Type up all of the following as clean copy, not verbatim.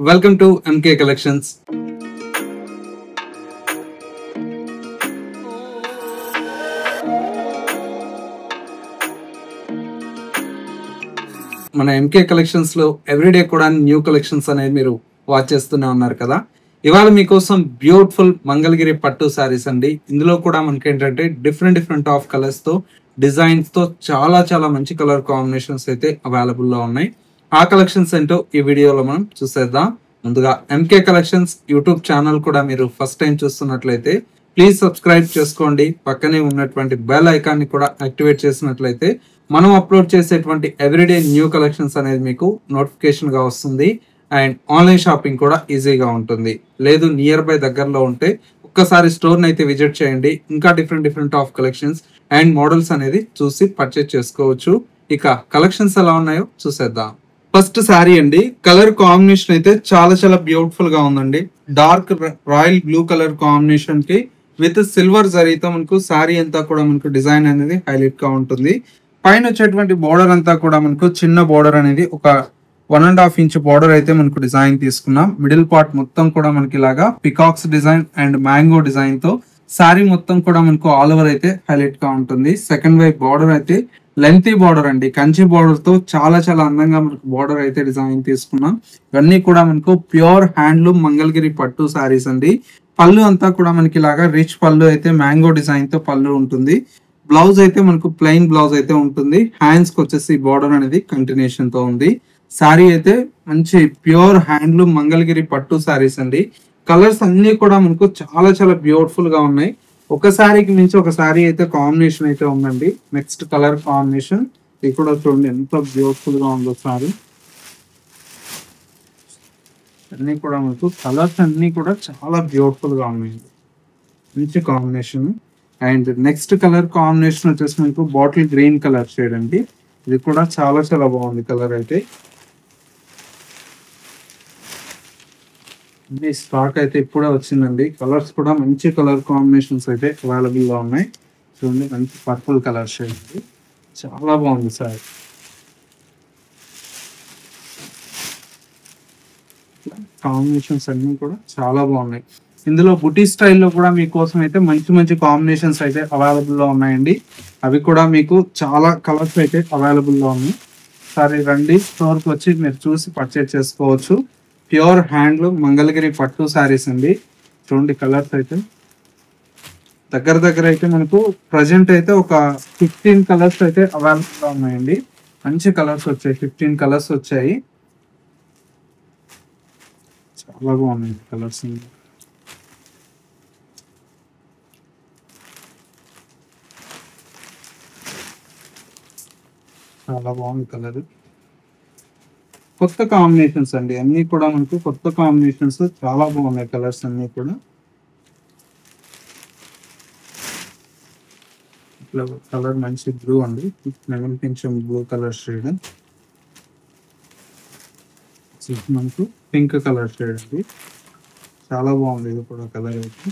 Welcome to MK Collections. మన MK collections లో everyday కూడా న్యూ కలెక్షన్స్ అనేది మీరు వాచ్ చేస్తూనే ఉన్నారు కదా. ఇవాళ మీకోసం బ్యూటిఫుల్ మంగళగిరి పట్టు సారీస్ అండి. ఇందులో కూడా మనకి ఏంటంటే డిఫరెంట్ ఆఫ్ కలర్స్ తో డిజైన్స్ తో చాలా మంచి కలర్ కాంబినేషన్స్ అయితే అవైలబుల్ లో ఉన్నాయి. ఆ కలెక్షన్స్ ఏంటో ఈ వీడియోలో మనం చూసేద్దాం. ముందుగా ఎంకే కలెక్షన్స్ యూట్యూబ్ ఛానల్ కూడా మీరు ఫస్ట్ టైం చూస్తున్నట్లయితే ప్లీజ్ సబ్స్క్రైబ్ చేసుకోండి. పక్కనే ఉన్నటువంటి బెల్ ఐకాన్ ని కూడా యాక్టివేట్ చేసినట్లయితే మనం అప్లోడ్ చేసేటువంటి ఎవ్రీడే న్యూ కలెక్షన్స్ అనేది మీకు నోటిఫికేషన్ గా వస్తుంది. అండ్ ఆన్లైన్ షాపింగ్ కూడా ఈజీగా ఉంటుంది. లేదు నియర్ బై దగ్గరలో ఉంటే ఒక్కసారి స్టోర్ అయితే విజిట్ చేయండి. ఇంకా different of collections and models అనేది చూసి పర్చేజ్ చేసుకోవచ్చు. ఇక కలెక్షన్స్ ఎలా ఉన్నాయో చూసేద్దాం. ఫస్ట్ శారీ అండి. కలర్ కాంబినేషన్ అయితే చాలా బ్యూటిఫుల్ గా ఉందండి. Dark royal blue colour combination కి విత్ సిల్వర్ జరీతో మనకు శారీ అంతా కూడా మనకు డిజైన్ అనేది హైలైట్ గా ఉంటుంది. పైన వచ్చేటువంటి బోర్డర్ అంతా కూడా మనకు చిన్న బోర్డర్ అనేది ఒక 1.5 ఇంచ్ బోర్డర్ అయితే మనకు డిజైన్ తీసుకున్నాం. మిడిల్ పార్ట్ మొత్తం కూడా మనకి ఇలాగా peacocks design and mango design తో శారీ మొత్తం కూడా మనకు ఆల్ ఓవర్ అయితే హైలైట్ గా ఉంటుంది. సెకండ్ వైపు బోర్డర్ అయితే లెంతీ బోర్డర్ అండి. కంచి బోర్డర్ తో చాలా అందంగా మనకు బోర్డర్ అయితే డిజైన్ తీసుకున్నాం. ఇవన్నీ కూడా మనకు ప్యూర్ హ్యాండ్లూమ్ మంగళగిరి పట్టు శారీస్ అండి. పళ్ళు అంతా కూడా మనకి ఇలాగా రిచ్ పళ్ళు అయితే మ్యాంగో డిజైన్ తో పళ్ళు ఉంటుంది. బ్లౌజ్ అయితే మనకు ప్లెయిన్ బ్లౌజ్ అయితే ఉంటుంది. హ్యాండ్స్ కి వచ్చేసి బోర్డర్ అనేది కంటిన్యూషన్ తో ఉంది. శారీ అయితే మంచి ప్యూర్ హ్యాండ్లూమ్ మంగళగిరి పట్టు శారీస్ అండి. కలర్స్ అన్ని కూడా మనకు చాలా బ్యూటిఫుల్ గా ఉన్నాయి. ఒక శారీకి మించి ఒక శారీ అయితే కాంబినేషన్ అయితే ఉందండి. నెక్స్ట్ కలర్ కాంబినేషన్ ఇది కూడా చూడండి ఎంత బ్యూటిఫుల్ గా ఉందో శారీ. అన్ని కూడా మనకు కలర్స్ అన్ని కూడా చాలా బ్యూటిఫుల్ గా ఉన్నాయి. మంచి combination. And next colour combination వచ్చేసి మనకు బాటిల్ గ్రీన్ కలర్ షేడ్ అండి. ఇది కూడా చాలా బాగుంది కలర్ అయితే. స్టాక్ అయితే ఇప్పుడే వచ్చిందండి. కలర్స్ కూడా మంచి కలర్ కాంబినేషన్స్ అయితే అవైలబుల్ గా ఉన్నాయి. చూడండి మంచి పర్పుల్ కలర్ షేడ్ అండి. చాలా బాగుంది సార్. కాంబినేషన్స్ అన్ని కూడా చాలా బాగున్నాయి. ఇందులో బుటీ స్టైల్లో కూడా మీకోసం అయితే మంచి కాంబినేషన్స్ అయితే అవైలబుల్ లో ఉన్నాయండి. అవి కూడా మీకు చాలా కలర్స్ అయితే అవైలబుల్ లో ఉన్నాయి. సరే రండి, స్టోర్ కి వచ్చి మీరు చూసి పర్చేజ్ చేసుకోవచ్చు. ప్యూర్ హ్యాండ్లూమ్ మంగళగిరి పట్టు శారీస్ అండి. చూడండి కలర్స్ అయితే దగ్గర అయితే మనకు ప్రజెంట్ అయితే ఒక 15 కలర్స్ అయితే అవైలబుల్ గా ఉన్నాయండి. మంచి కలర్స్ వచ్చాయి. 15 కలర్స్ వచ్చాయి. చాలా బాగున్నాయి కలర్స్. చాలా బాగుంది కలర్. కొత్త కాంబినేషన్స్ అండి. అన్ని కూడా మనకు కొత్త కాంబినేషన్స్ చాలా బాగున్నాయి కలర్స్ అన్ని కూడా. ఇట్లా కలర్ మంచి బ్లూ అండి. కొంచెం బ్లూ కలర్ షేడ్. మనకు పింక్ కలర్ షేడ్ అండి. చాలా బాగుంది ఇది కూడా కలర్ అయితే.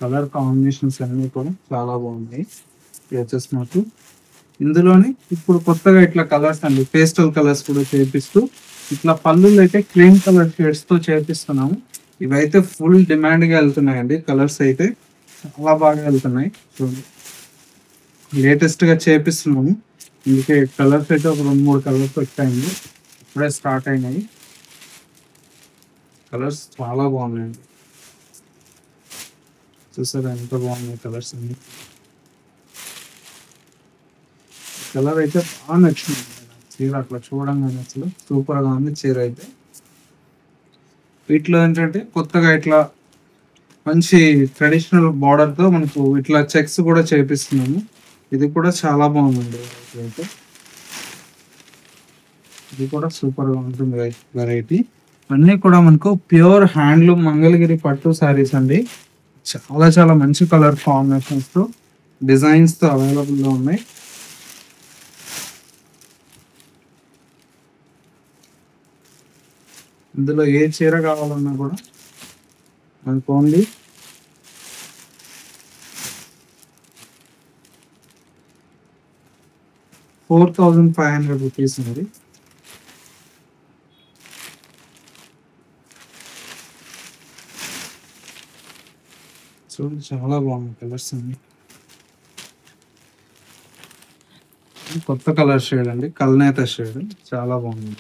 కలర్ కాంబినేషన్స్ అన్ని కూడా చాలా బాగున్నాయి. ఇది వచ్చేసి మనకు ఇందులోనే ఇప్పుడు కొత్తగా ఇట్లా కలర్స్ అండి పేస్టల్ కలర్స్ కూడా చేపిస్తూ ఇట్లా పళ్ళులు అయితే క్రీమ్ కలర్ షేడ్స్ తో చేపిస్తున్నాము. ఇవైతే ఫుల్ డిమాండ్ గా వెళ్తున్నాయండి. కలర్స్ అయితే చాలా బాగా వెళ్తున్నాయి. చూడండి లేటెస్ట్ గా చేపిస్తున్నాము. ఇందుకే కలర్స్ అయితే ఒక 2-3 కలర్స్ వచ్చాయండి. ఇప్పుడే స్టార్ట్ అయినాయి. కలర్స్ చాలా బాగున్నాయండి. చూసారా ఎంత బాగున్నాయి కలర్స్ అన్ని. కలర్ అయితే బాగా నచ్చింది. చీర అట్లా చూడంగానే అసలు సూపర్ గా ఉంది చీర అయితే. వీటిలో ఏంటంటే కొత్తగా ఇట్లా మంచి ట్రెడిషనల్ బార్డర్ తో మనకు ఇట్లా చెక్స్ కూడా చేపిస్తున్నాము. ఇది కూడా చాలా బాగుందండి. అయితే ఇది కూడా సూపర్ గా ఉంటుంది వెరైటీ. అన్నీ కూడా మనకు ప్యూర్ హ్యాండ్లూమ్ మంగళగిరి పట్టు శారీస్ అండి. చాలా మంచి కలర్ కాంబినేషన్స్ తో డిజైన్స్ తో అవైలబుల్ గా ఉన్నాయి. ఇందులో ఏ చీర కావాలన్నా కూడా మనకు ఓన్లీ 4,500 రూపీస్ ఉంది. చూడండి చాలా బాగుంది కలర్స్ అన్ని. కొత్త కలర్ షేడ్ అండి, కల్నేత షేడ్, చాలా బాగుంది.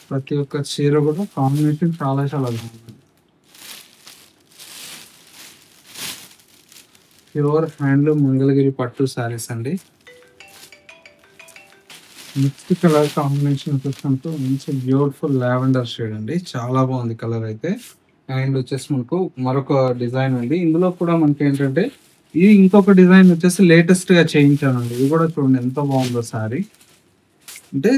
ప్రతి ఒక్క చీర కూడా కాంబినేషన్ చాలా చాలా బాగుంది. ప్యూర్ హ్యాండ్లూమ్ మంగళగిరి పట్టు శారీస్ అండి. నెక్స్ట్ కలర్ కాంబినేషన్ వచ్చేసరికి మంచి బ్యూటిఫుల్ లావెండర్ షేడ్ అండి, చాలా బాగుంది కలర్ అయితే. అండ్ వచ్చేసి మనకు మరొక డిజైన్ ఉంది. ఇందులో కూడా మనకి ఏంటంటే ఇది ఇంకొక డిజైన్ వచ్చేసి లేటెస్ట్ గా చేయించానండి. ఇది కూడా చూడండి ఎంత బాగుందో సారీ. అంటే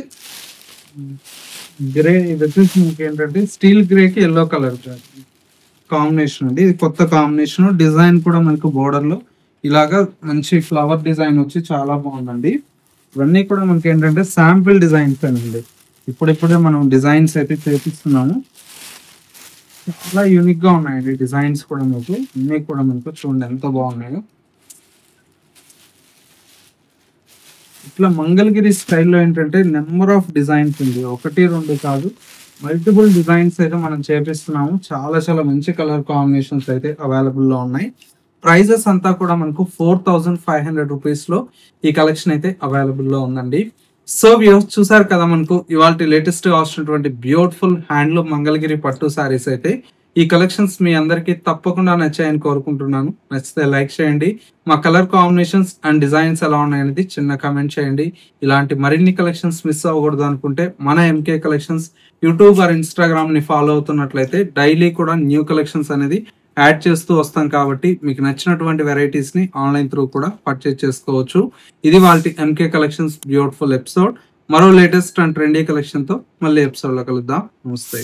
గ్రే, ఇది వచ్చేసి మనకి ఏంటంటే స్టీల్ గ్రే కి ఎల్లో కలర్ కాంబినేషన్ అండి. ఇది కొత్త కాంబినేషన్. డిజైన్ కూడా మనకు బోర్డర్ లో ఇలాగా మంచి ఫ్లవర్ డిజైన్ వచ్చి చాలా బాగుందండి. ఇవన్నీ కూడా మనకి ఏంటంటే శాంపిల్ డిజైన్స్ అండి. ఇప్పుడిప్పుడే మనం డిజైన్స్ అయితే చేపిస్తున్నాము. చాలా యూనిక్ గా ఉన్నాయండి డిజైన్స్ కూడా. మీకు అన్ని కూడా మనకు చూడండి ఎంత బాగున్నాయో. ఇట్లా మంగళగిరి స్టైల్లో ఏంటంటే నెంబర్ ఆఫ్ డిజైన్స్ ఉంది, ఒకటి రెండు కాదు, మల్టిపుల్ డిజైన్స్ అయితే మనం చేపిస్తున్నాము. చాలా చాలా మంచి కలర్ కాంబినేషన్స్ అయితే అవైలబుల్ లో ఉన్నాయి. ప్రైజెస్ అంతా కూడా మనకు 4500 రూపీస్ లో ఈ కలెక్షన్ అయితే అవైలబుల్ లో ఉందండి. సో వ్యూస్ చూసారు కదా, మనకు ఇవాళ లేటెస్ట్ గా వస్తున్నటువంటి బ్యూటిఫుల్ హ్యాండ్లూమ్ మంగళగిరి పట్టు సారీస్ అయితే. ఈ కలెక్షన్స్ మీ అందరికీ తప్పకుండా నచ్చాయని కోరుకుంటున్నాను. నచ్చితే లైక్ చేయండి. మా కలర్ కాంబినేషన్స్ అండ్ డిజైన్స్ ఎలా ఉన్నాయనేది చిన్న కామెంట్ చేయండి. ఇలాంటి మరిన్ని కలెక్షన్స్ మిస్ అవ్వకూడదు అనుకుంటే మన MK collections YouTube or Instagram ని ఫాలో అవుతున్నట్లయితే డైలీ కూడా న్యూ కలెక్షన్స్ అనేది యాడ్ చేస్తూ వస్తాం. కాబట్టి మీకు నచ్చినటువంటి వెరైటీస్ ని ఆన్లైన్ త్రూ కూడా పర్చేజ్ చేసుకోవచ్చు. ఇది వాళ్ళ ఎంకే కలెక్షన్స్ బ్యూటిఫుల్ ఎపిసోడ్. మరో లేటెస్ట్ అండ్ ట్రెండీ కలెక్షన్ తో మళ్ళీ ఎపిసోడ్ లో కలుద్దాం. నమస్తే.